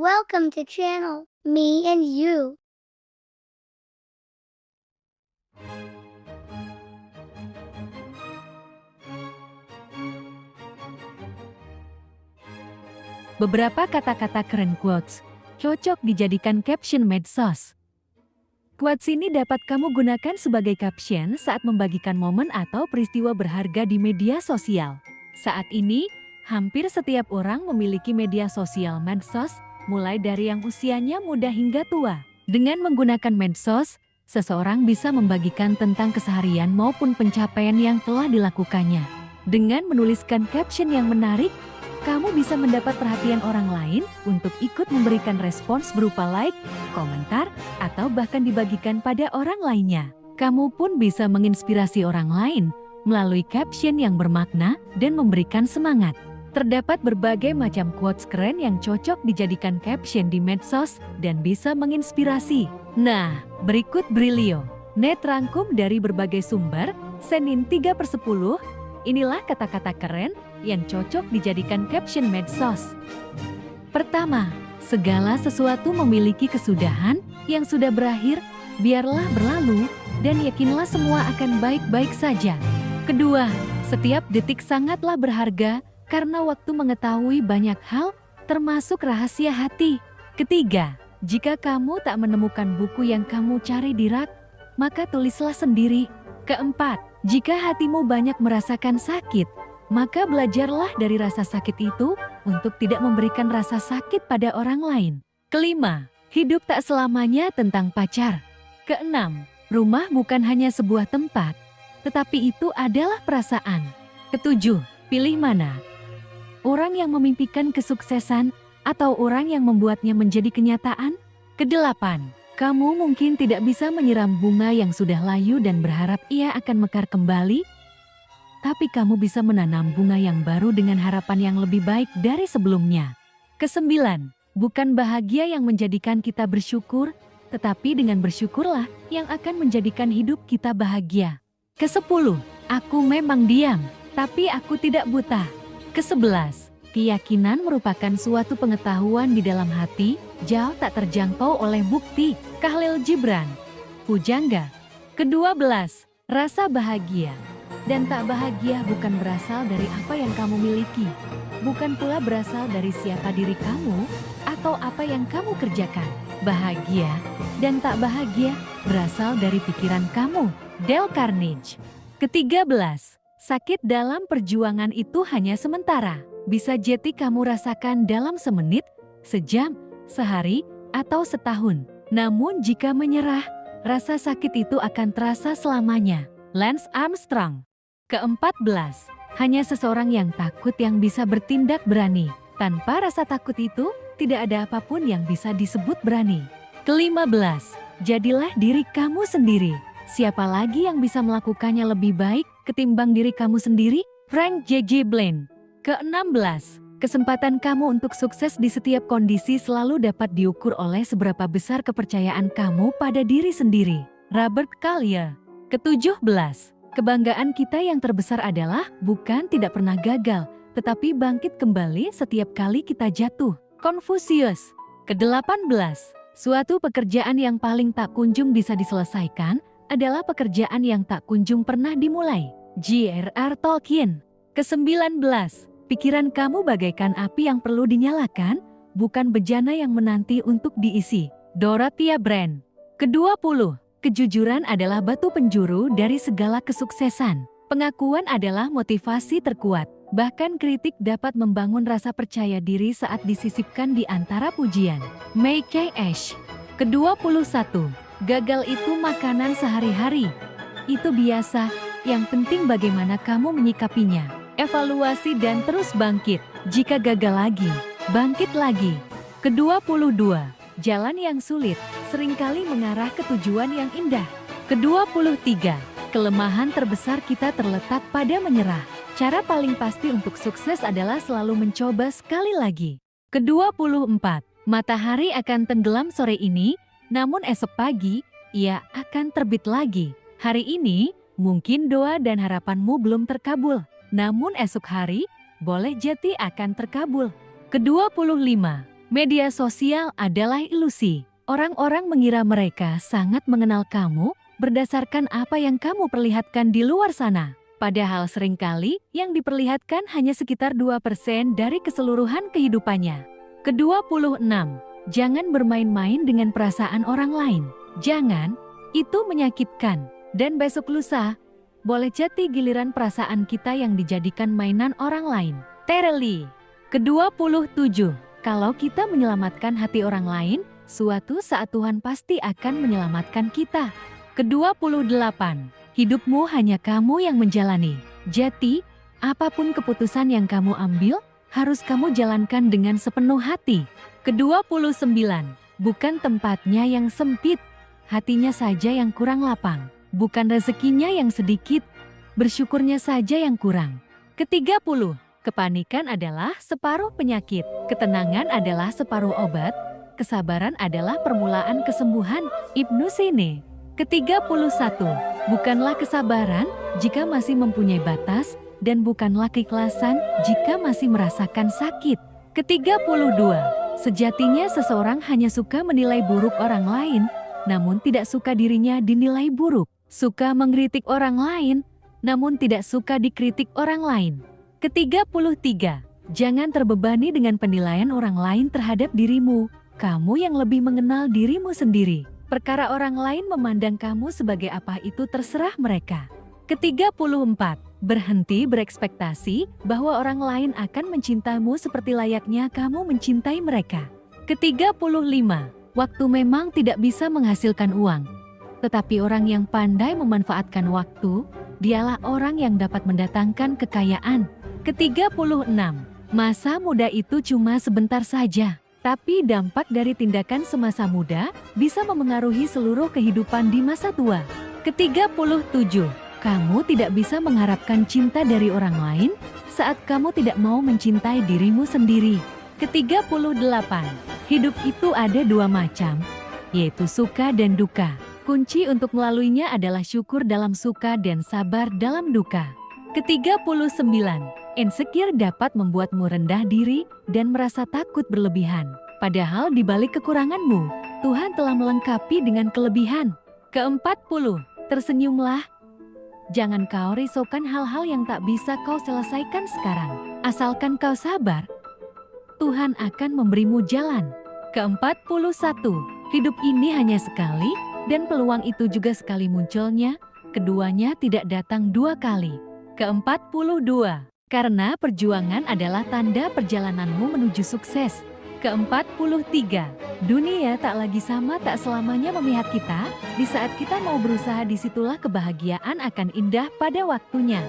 Welcome to channel Me and You. Beberapa kata-kata keren quotes cocok dijadikan caption medsos. Quotes ini dapat kamu gunakan sebagai caption saat membagikan momen atau peristiwa berharga di media sosial. Saat ini, hampir setiap orang memiliki media sosial medsos, mulai dari yang usianya muda hingga tua. Dengan menggunakan medsos, seseorang bisa membagikan tentang keseharian maupun pencapaian yang telah dilakukannya. Dengan menuliskan caption yang menarik, kamu bisa mendapat perhatian orang lain untuk ikut memberikan respons berupa like, komentar, atau bahkan dibagikan pada orang lainnya. Kamu pun bisa menginspirasi orang lain melalui caption yang bermakna dan memberikan semangat. Terdapat berbagai macam quotes keren yang cocok dijadikan caption di medsos dan bisa menginspirasi. Nah, berikut Brilio Net rangkum dari berbagai sumber, Senin 3/10, inilah kata-kata keren yang cocok dijadikan caption medsos. Pertama, segala sesuatu memiliki kesudahan, yang sudah berakhir, biarlah berlalu, dan yakinlah semua akan baik-baik saja. Kedua, setiap detik sangatlah berharga, karena waktu mengetahui banyak hal, termasuk rahasia hati. Ketiga, jika kamu tak menemukan buku yang kamu cari di rak, maka tulislah sendiri. Keempat, jika hatimu banyak merasakan sakit, maka belajarlah dari rasa sakit itu untuk tidak memberikan rasa sakit pada orang lain. Kelima, hidup tak selamanya tentang pacar. Keenam, rumah bukan hanya sebuah tempat, tetapi itu adalah perasaan. Ketujuh, pilih mana? Orang yang memimpikan kesuksesan atau orang yang membuatnya menjadi kenyataan? Kedelapan, kamu mungkin tidak bisa menyiram bunga yang sudah layu dan berharap ia akan mekar kembali, tapi kamu bisa menanam bunga yang baru dengan harapan yang lebih baik dari sebelumnya. Kesembilan, bukan bahagia yang menjadikan kita bersyukur, tetapi dengan bersyukurlah yang akan menjadikan hidup kita bahagia. Kesepuluh, aku memang diam, tapi aku tidak buta. Kesebelas, keyakinan merupakan suatu pengetahuan di dalam hati, jauh tak terjangkau oleh bukti. Khalil Gibran. Pujangga. Kedua belas, rasa bahagia dan tak bahagia bukan berasal dari apa yang kamu miliki, bukan pula berasal dari siapa diri kamu atau apa yang kamu kerjakan. Bahagia dan tak bahagia berasal dari pikiran kamu. Dale Carnegie. Ketiga belas, sakit dalam perjuangan itu hanya sementara. Bisa jadi kamu rasakan dalam semenit, sejam, sehari, atau setahun. Namun jika menyerah, rasa sakit itu akan terasa selamanya. Lance Armstrong. Keempat-belas, hanya seseorang yang takut yang bisa bertindak berani. Tanpa rasa takut itu, tidak ada apapun yang bisa disebut berani. Kelima-belas, jadilah diri kamu sendiri. Siapa lagi yang bisa melakukannya lebih baik ketimbang diri kamu sendiri? Frank J.J. Blaine. Keenam-belas, kesempatan kamu untuk sukses di setiap kondisi selalu dapat diukur oleh seberapa besar kepercayaan kamu pada diri sendiri. Robert Collier. Ketujuh-belas, kebanggaan kita yang terbesar adalah bukan tidak pernah gagal, tetapi bangkit kembali setiap kali kita jatuh. Confucius. Kedelapan-belas, suatu pekerjaan yang paling tak kunjung bisa diselesaikan adalah pekerjaan yang tak kunjung pernah dimulai. J.R.R. Tolkien. Kesembilan-belas, pikiran kamu bagaikan api yang perlu dinyalakan, bukan bejana yang menanti untuk diisi. Dorothea Brande. Kedua puluh, kejujuran adalah batu penjuru dari segala kesuksesan. Pengakuan adalah motivasi terkuat. Bahkan kritik dapat membangun rasa percaya diri saat disisipkan di antara pujian. May K. Ash. Kedua puluh satu, gagal itu makanan sehari-hari. Itu biasa, yang penting bagaimana kamu menyikapinya. Evaluasi dan terus bangkit. Jika gagal lagi, bangkit lagi. Kedua puluh dua, jalan yang sulit seringkali mengarah ke tujuan yang indah. Kedua puluh tiga, kelemahan terbesar kita terletak pada menyerah. Cara paling pasti untuk sukses adalah selalu mencoba sekali lagi. Kedua puluh empat, matahari akan tenggelam sore ini, namun esok pagi, ia akan terbit lagi. Hari ini, mungkin doa dan harapanmu belum terkabul, namun esok hari, boleh jadi akan terkabul. Kedua puluh lima, Media sosial adalah ilusi. Orang-orang mengira mereka sangat mengenal kamu berdasarkan apa yang kamu perlihatkan di luar sana. Padahal seringkali yang diperlihatkan hanya sekitar 2% dari keseluruhan kehidupannya. Ke-26, jangan bermain-main dengan perasaan orang lain. Jangan, itu menyakitkan. Dan besok lusa, boleh jadi giliran perasaan kita yang dijadikan mainan orang lain. Tereli. Ke-27, kalau kita menyelamatkan hati orang lain, suatu saat Tuhan pasti akan menyelamatkan kita. Ke-28, hidupmu hanya kamu yang menjalani. Jadi, apapun keputusan yang kamu ambil, harus kamu jalankan dengan sepenuh hati. Ke-29, bukan tempatnya yang sempit, hatinya saja yang kurang lapang. Bukan rezekinya yang sedikit, bersyukurnya saja yang kurang. Ke-30, kepanikan adalah separuh penyakit, ketenangan adalah separuh obat, kesabaran adalah permulaan kesembuhan. Ibnu Sina. Ke-31, bukanlah kesabaran jika masih mempunyai batas, dan bukanlah keikhlasan jika masih merasakan sakit. Ke-32, sejatinya seseorang hanya suka menilai buruk orang lain, namun tidak suka dirinya dinilai buruk. Suka mengkritik orang lain, namun tidak suka dikritik orang lain. Ke-33, jangan terbebani dengan penilaian orang lain terhadap dirimu. Kamu yang lebih mengenal dirimu sendiri. Perkara orang lain memandang kamu sebagai apa itu terserah mereka. Ke-34, berhenti berekspektasi bahwa orang lain akan mencintaimu seperti layaknya kamu mencintai mereka. Ke-35, waktu memang tidak bisa menghasilkan uang. Tetapi orang yang pandai memanfaatkan waktu, dialah orang yang dapat mendatangkan kekayaan. Ke-36, masa muda itu cuma sebentar saja. Tapi dampak dari tindakan semasa muda bisa memengaruhi seluruh kehidupan di masa tua. Ke-37, kamu tidak bisa mengharapkan cinta dari orang lain saat kamu tidak mau mencintai dirimu sendiri. Ke-38, hidup itu ada dua macam, yaitu suka dan duka. Kunci untuk melaluinya adalah syukur dalam suka dan sabar dalam duka. Ke-39, insecure dapat membuatmu rendah diri dan merasa takut berlebihan. Padahal di balik kekuranganmu, Tuhan telah melengkapi dengan kelebihan. Ke-40, tersenyumlah. Jangan kau risaukan hal-hal yang tak bisa kau selesaikan sekarang. Asalkan kau sabar, Tuhan akan memberimu jalan. Ke-41, hidup ini hanya sekali, dan peluang itu juga sekali munculnya, keduanya tidak datang dua kali. Ke-42, karena perjuangan adalah tanda perjalananmu menuju sukses. Ke-43, dunia tak lagi sama tak selamanya memihak kita, di saat kita mau berusaha disitulah kebahagiaan akan indah pada waktunya.